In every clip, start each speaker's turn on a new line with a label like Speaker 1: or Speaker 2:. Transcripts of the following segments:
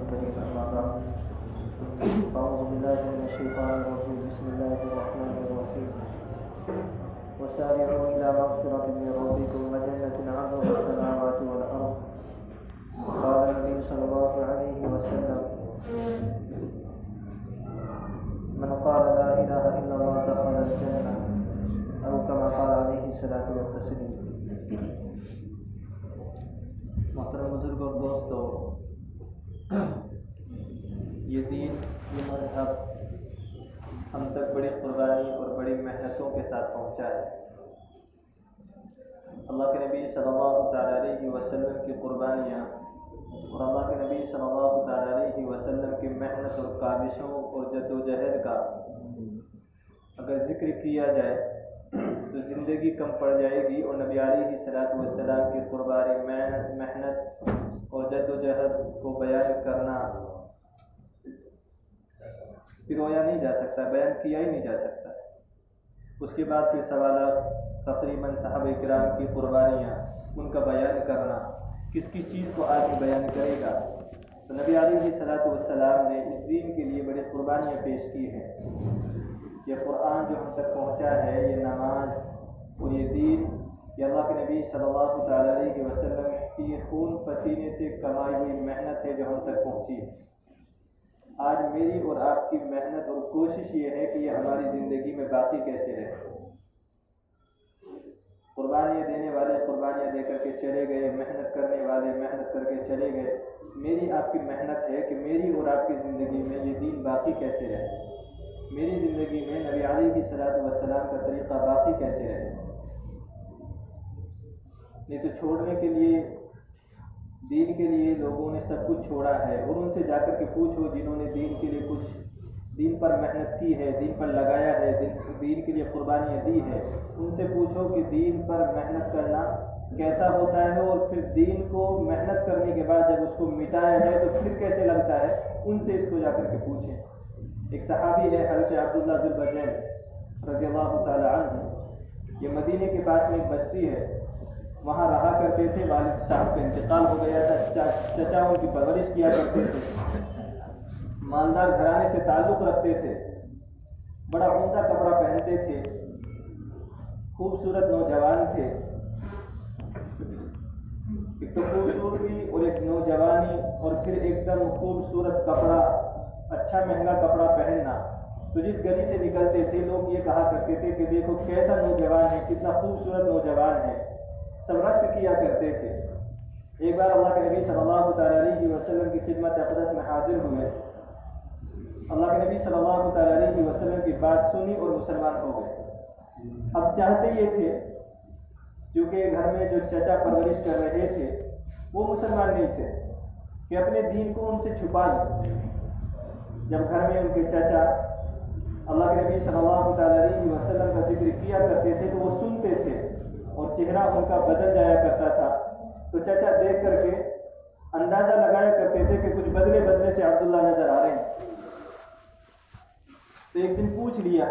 Speaker 1: الكريم أما بعد أعوذ بالله من الشيطان الرجيم بسم الله الرحمن الرحيم وسارعوا إلى مغفرة من ربكم وجنة عرضها السماوات والأرض قال النبي صلى الله عليه وسلم من قال لا إله إلا الله دخل الجنة أو كما قال عليه الصلاة والتسليم. محترم بزرگ اور دوستو، یہ دین، یہ مذہب ہم تک بڑی قربانی اور بڑی محنتوں کے ساتھ پہنچا ہے. اللہ کے نبی صلی اللہ تعالیٰ علیہ وسلم کی قربانیاں اور اللہ کے نبی صلی اللہ تعالیٰ علیہ وسلم کی محنت اور کاوشوں اور جد و جہد کا اگر ذکر کیا جائے تو زندگی کم پڑ جائے گی، اور نبی علیہ السلام کی قربانی، محنت اور جد و جہد کو بیان کرنا پرویا نہیں جا سکتا، بیان کیا ہی نہیں جا سکتا. اس کے بعد پھر سوالات، تقریباً صحابہ کرام کی قربانیاں، ان کا بیان کرنا، کس کس چیز کو آدمی بیان کرے گا. تو نبی علیہ السلام نے اس دین کے لیے بڑی قربانیاں پیش کی ہیں. یہ قرآن جو ہم تک پہنچا ہے، یہ نماز اور یہ دین، یہ اللہ کے نبی صلی اللہ تعالیٰ علیہ وسلم کی خون پسینے سے کمائی ہوئی محنت ہے جو ہم تک پہنچی ہے. آج میری اور آپ کی محنت اور کوشش یہ ہے کہ یہ ہماری زندگی میں باقی کیسے رہے. قربانیاں دینے والے قربانیاں دے کر کے چلے گئے، محنت کرنے والے محنت کر کے چلے گئے. میری آپ کی محنت ہے کہ میری اور آپ کی زندگی میں یہ دین باقی کیسے رہے، میری زندگی میں نبی علیہ السلام کا طریقہ باقی کیسے رہے. نہیں تو چھوڑنے کے لیے، دین کے لیے لوگوں نے سب کچھ چھوڑا ہے، اور ان سے جا کر کے پوچھو جنہوں نے دین کے لیے کچھ، دین پر محنت کی ہے، دین پر لگایا ہے، دین کے لیے قربانیاں دی ہے، ان سے پوچھو کہ دین پر محنت کرنا کیسا ہوتا ہے، اور پھر دین کو محنت کرنے کے بعد جب اس کو مٹایا ہے تو پھر کیسے لگتا ہے. ان سے اس کو جا کر کے پوچھیں. ایک صحابی ہے حضرت عبداللہ ذو البجین رضی اللہ تعالی عنہ، یہ مدینے کے پاس میں ایک بستی ہے، وہاں رہا کرتے تھے. والد صاحب کا انتقال ہو گیا تھا، چچا ان کی پرورش کیا کرتے تھے، مالدار گھرانے سے تعلق رکھتے تھے، بڑا عمدہ کپڑا پہنتے تھے، خوبصورت نوجوان تھے. ایک تو خوبصورتی اور ایک نوجوانی، اور پھر ایک دم خوبصورت کپڑا، اچھا مہنگا کپڑا پہننا. تو جس گلی سے نکلتے تھے لوگ یہ کہا کرتے تھے کہ دیکھو کیسا نوجوان ہے، کتنا خوبصورت نوجوان ہے، سب رشک کیا کرتے تھے. ایک بار اللہ کے نبی صلی اللہ تعالیٰ علیہ وسلم کی خدمت اقدس میں حاضر ہوئے. اللہ کے نبی صلی اللہ تعالیٰ علیہ وسلم کی بات سنی اور مسلمان ہو گئے. اب چاہتے یہ تھے، کیونکہ گھر میں جو چچا پرورش کر رہے تھے وہ مسلمان نہیں تھے، کہ اپنے دین کو ان سے چھپا دیں. جب گھر میں ان کے چچا اللہ کے نبی صلی اللہ تعالیٰ علیہ وسلم کا ذکر کیا کرتے تھے تو وہ سنتے تھے، اور چہرہ ان کا بدل جایا کرتا تھا. تو چچا دیکھ کر کے اندازہ لگایا کرتے تھے کہ کچھ بدلے بدلے سے عبداللہ نظر آ رہے ہیں. تو ایک دن پوچھ لیا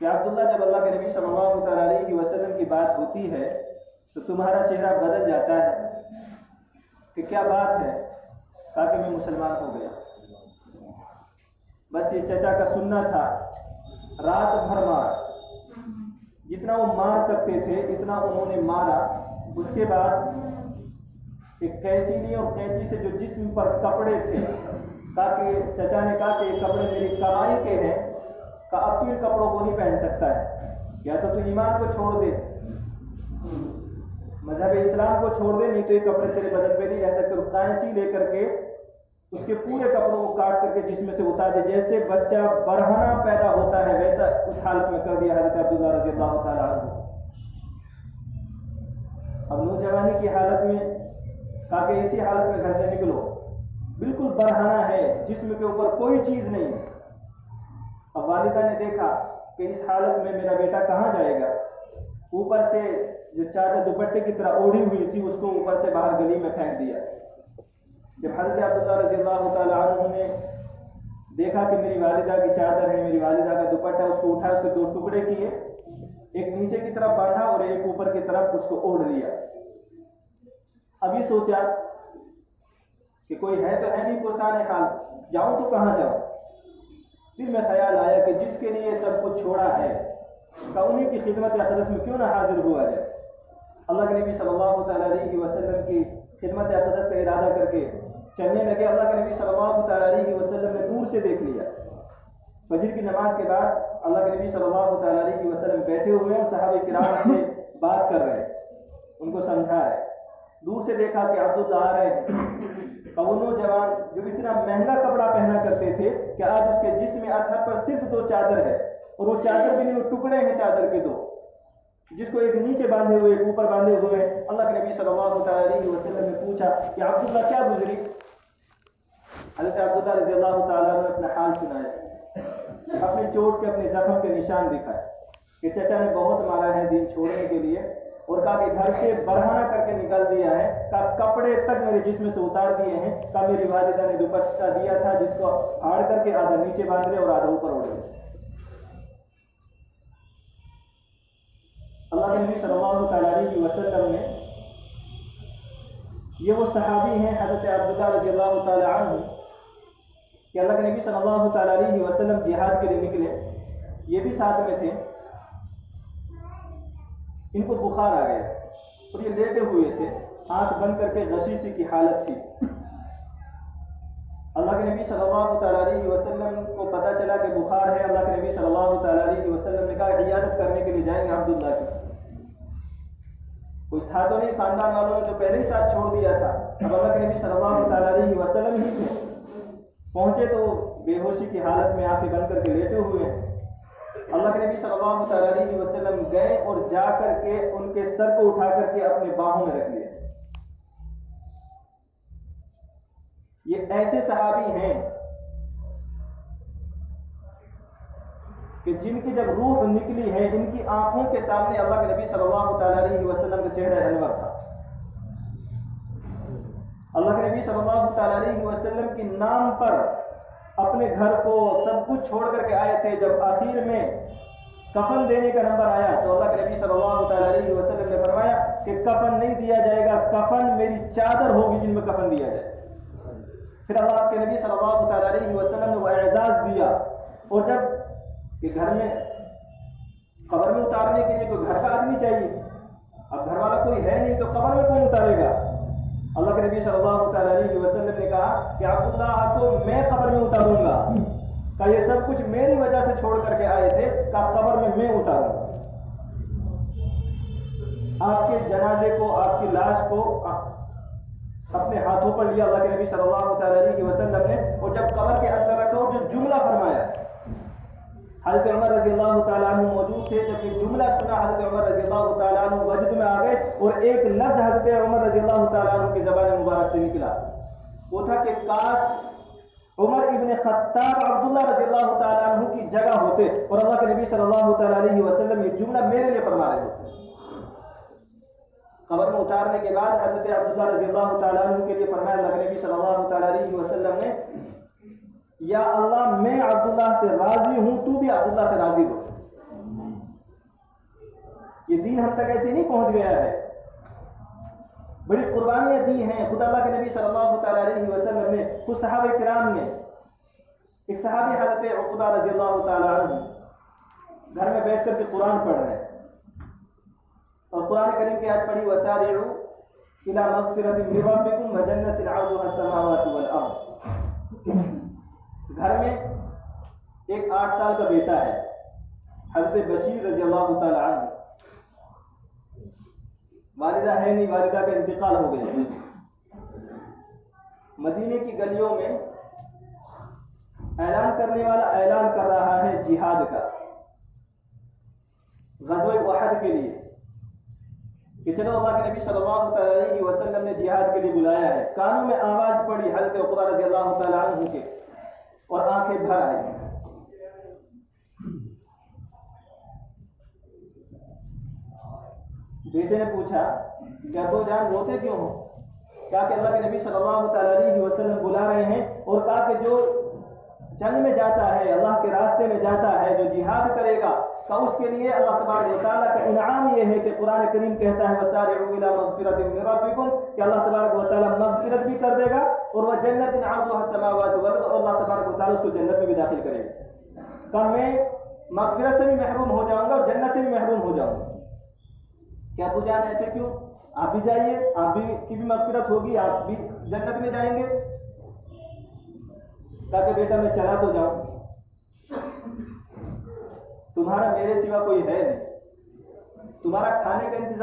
Speaker 1: کہ عبداللہ، جب اللہ کے نبی صلی اللہ تعالیٰ علیہ وسلم کی بات ہوتی ہے تو تمہارا چہرہ بدل جاتا ہے، کہ کیا بات ہے؟ کہا کہ میں مسلمان ہو گیا. بس یہ چچا کا سننا تھا. رات بھر مار، جتنا وہ مار سکتے تھے اتنا انہوں نے مارا. اس کے بعد ایک قینچی لی، اور قینچی سے جو جسم پر کپڑے تھے، کہا کہ چچا نے کہا کہ یہ کپڑے میری کمائی کے ہیں، کہ اب تو ان کپڑوں کو نہیں پہن سکتا ہے، یا تو ایمان کو چھوڑ دے، مذہب اسلام کو چھوڑ دے، نہیں تو یہ کپڑے تیرے بدن پہ نہیں رہ سکتے. قینچی لے کر کے اس کے پورے کپڑوں کو کاٹ کر کے جسم سے اتار دے، جیسے بچہ برہنہ پیدا ہوتا ہے ویسا اس حالت میں کر دیا حضرت عبداللہ رضی اللہ تعالیٰ عنہ. اب نوجوانی کی حالت میں کہا کہ اسی حالت میں گھر سے نکلو، بالکل برہنہ ہے، جسم کے اوپر کوئی چیز نہیں. اب والدہ نے دیکھا کہ اس حالت میں میرا بیٹا کہاں جائے گا. اوپر سے جو چادر دوپٹے کی طرح اوڑھی ہوئی تھی اس کو اوپر سے باہر گلی میں پھینک دیا. جب حضرت عبداللہ رضی اللہ تعالیٰ عنہ نے دیکھا کہ میری والدہ کی چادر ہے، میری والدہ کا دوپٹہ، اس کو اٹھا، اس کے 2 ٹکڑے کیے، ایک نیچے کی طرف باندھا اور ایک اوپر کی طرف اس کو اوڑھ لیا. ابھی سوچا کہ کوئی ہے تو ہے نہیں پرسان حال، جاؤں تو کہاں جاؤں؟ پھر میں خیال آیا کہ جس کے لیے سب کچھ چھوڑا ہے انہیں کی خدمت اقدس میں کیوں نہ حاضر ہوا جائے۔ اللہ کے نبی صلی اللہ تعالیٰ علیہ وسلم کی خدمت اقدس کا ارادہ کر کے چلنے لگے۔ اللہ کے نبی صلی اللہ تعالیٰ علیہ وسلم نے دور سے دیکھ لیا۔ فجر کی نماز کے بعد اللہ کے نبی صلی اللہ تعالیٰ علیہ وسلم بیٹھے ہوئے اور صحابہ کرام سے بات کر رہے، ان کو سمجھا رہے۔ دور سے دیکھا کہ عبداللہ آ رہے ہیں، وہ نوجوان جو اتنا مہنگا کپڑا پہنا کرتے تھے کہ آج اس کے جسم اطہر پر صرف 2 چادر ہے، اور وہ چادر بھی نہیں، وہ ٹکڑے ہیں چادر کے 2، جس کو ایک نیچے باندھے ہوئے ایک اوپر باندھے ہوئے ہیں۔ اللہ کے نبی صلی اللہ تعالیٰ علیہ وسلم نے پوچھا کہ عبداللہ کیا گزری؟ حضرت عبداللہ رضی اللہ تعالیٰ نے اپنا حال سنایا، اپنے چوٹ کے اپنے زخم کے نشان دکھائے کہ چچا نے بہت مارا ہے دین چھوڑنے کے لیے، اور کہا کہ گھر سے برہنہ کر کے نکال دیا ہے، کہا کپڑے تک میرے جسم سے اتار دیے ہیں، کہا میری والدہ نے دوپٹہ دیا تھا جس کو پھاڑ کر کے آدھا نیچے باندھ لے اور آدھا اوپر اوڑھ لے۔ اللہ کے نبی صلی اللہ تعالیٰ علیہ وسلم نے، یہ وہ صحابی ہیں حضرت عبداللہ رضی اللہ تعالیٰ عنہ کہ اللہ کے نبی صلی اللہ تعالیٰ علیہ وسلم جہاد کے لیے نکلے، یہ بھی ساتھ میں تھے۔ ان کو بخار آ گیا اور یہ لیٹے ہوئے تھے، آنکھ بند کر کے غشی سی کی حالت تھی۔ اللہ کے نبی صلی اللہ تعالیٰ علیہ وسلم کو پتہ چلا کہ بخار ہے۔ اللہ کے نبی صلی اللہ تعالیٰ علیہ وسلم نے کہا عیادت کرنے کے لیے جائیں گے عبداللہ کی۔ کوئی تھا تو نہیں، خاندان والوں نے تو پہلے ہی ساتھ چھوڑ دیا تھا۔ اب اللہ کے نبی صلی اللہ تعالیٰ علیہ وسلم ہی تھے، پہنچے تو بے ہوشی کی حالت میں آنکھیں بند کر کے لیٹے ہوئے ہیں۔ اللہ کے نبی صلی اللہ تعالیٰ علیہ وسلم گئے اور جا کر کے ان کے سر کو اٹھا کر کے اپنے باہوں میں رکھ لیا۔ یہ ایسے صحابی ہیں کہ جن کی جب روح نکلی ہے، ان کی آنکھوں کے سامنے اللہ کے نبی صلی اللہ تعالیٰ علیہ وسلم کا چہرہ انور تھا۔ اللہ کے نبی صلی اللہ تعالیٰ علیہ وسلم کے نام پر اپنے گھر کو سب کچھ چھوڑ کر کے آئے تھے۔ جب آخر میں کفن دینے کا نمبر آیا تو اللہ کے نبی صلی اللہ تعالیٰ علیہ وسلم نے فرمایا کہ کفن نہیں دیا جائے گا، کفن میری چادر ہوگی جن میں کفن دیا جائے۔ پھر اللہ کے نبی صلی اللہ تعالیٰ علیہ وسلم نے وہ اعزاز دیا، اور جب کہ گھر میں قبر میں اتارنے کے لیے کوئی گھر کا آدمی چاہیے، اب گھر والا کوئی ہے نہیں تو قبر میں کون اتارے گا؟ اللہ کے نبی صلی اللہ تعالیٰ علیہ وسلم نے کہا کہ عبداللہ کو میں قبر میں اتاروں گا، کہ یہ سب کچھ میری وجہ سے چھوڑ کر کے آئے تھے، کہ قبر میں اتاروں گا۔ آپ کے جنازے کو، آپ کی لاش کو اپنے ہاتھوں پر لیا اللہ کے نبی صلی اللہ تعالیٰ علیہ وسلم نے، اور جب قبر کے اندر رکھا اور جو جملہ فرمایا، حضرت عمر رضی اللہ تعالیٰ عنہ موجود تھے۔ جب یہ جملہ سنا حضرت عمر رضی اللہ تعالیٰ عنہ وجد میں آ گئے، اور ایک لفظ حضرت عمر رضی اللہ تعالیٰ عنہ کی زبان مبارک سے نکلا، وہ تھا کہ کاش عمر ابن خطاب عبداللہ رضی اللہ تعالیٰ عنہ کی جگہ ہوتے اور اللہ کے نبی صلی اللہ تعالیٰ علیہ وسلم یہ جملہ میرے لیے فرما رہے ہوتے۔ قبر میں اتارنے کے بعد حضرت عبداللہ رضی اللہ تعالیٰ عنہ کے لیے فرمایا اللہ کے نبی صلی اللہ تعالیٰ علیہ وسلم نے، یا اللہ میں عبداللہ سے راضی ہوں، تو بھی عبداللہ سے راضی ہو۔ یہ دین ہم تک ایسے نہیں پہنچ گیا ہے، بڑی قربانیاں دی ہیں خدا اللہ کے نبی صلی اللہ تعالیٰ علیہ وسلم نے، کچھ صحابہ کرام نے۔ ایک صحابی حضرت عقبہ رضی اللہ تعالیٰ عنہ گھر میں بیٹھ کر کے قرآن پڑھ رہے ہیں، اور قرآن کریم کی آیت پڑھی وَسَارِعُوا إِلَىٰ مَغْفِرَةٍ مِّن رَّبِّكُمْ وَجَنَّةٍ عَرْضُهَا السَّمَاوَاتُ وَالْأَرْضُ۔ گھر میں ایک 8 سال کا بیٹا ہے، حضرت بشیر رضی اللہ تعالیٰ عنہ، والدہ ہے نہیں، والدہ کا انتقال ہو گیا۔ مدینے کی گلیوں میں اعلان کرنے والا اعلان کر رہا ہے جہاد کا، غزوہ احد کے لیے، کہ چلو اللہ کے نبی صلی اللہ علیہ وسلم نے جہاد کے لیے بلایا ہے۔ کانوں میں آواز پڑی حضرت عقبہ رضی اللہ تعالیٰ عنہ کے، اور آنکھیں بھر آئی۔ بیٹے نے پوچھا کہ ابو جان روتے کیوں ہو؟ کہا کہ اللہ کے نبی صلی اللہ تعالیٰ علیہ وسلم بلا رہے ہیں، اور کہا کہ جو جنگ میں جاتا ہے، اللہ کے راستے میں جاتا ہے، جو جہاد کرے گا، کا اس کے لیے اللہ تبارک و تعالیٰ کا انعام یہ ہے کہ قرآن کریم کہتا ہے وسارعوا الی مغفرۃ من ربکم کہ اللہ تبارک و تعالیٰ مغفرت بھی کر دے گا اور وہ جنت عرضها السماوات والارض اور اللہ تبارک و تعالیٰ اس کو جنت میں بھی داخل کرے گا. کہ میں مغفرت سے بھی محروم ہو جاؤں گا اور جنت سے بھی محروم ہو جاؤں گا. کیا ابو جان ایسے کیوں؟ آپ بھی جائیے, آپ بھی کی بھی مغفرت ہوگی, آپ بھی جنت میں جائیں گے. کہا کہ بیٹا میں چلا تو جاؤں, تمہارا میرے سوا کوئی ہے نہیں, تمہارا کھانے کا انتظام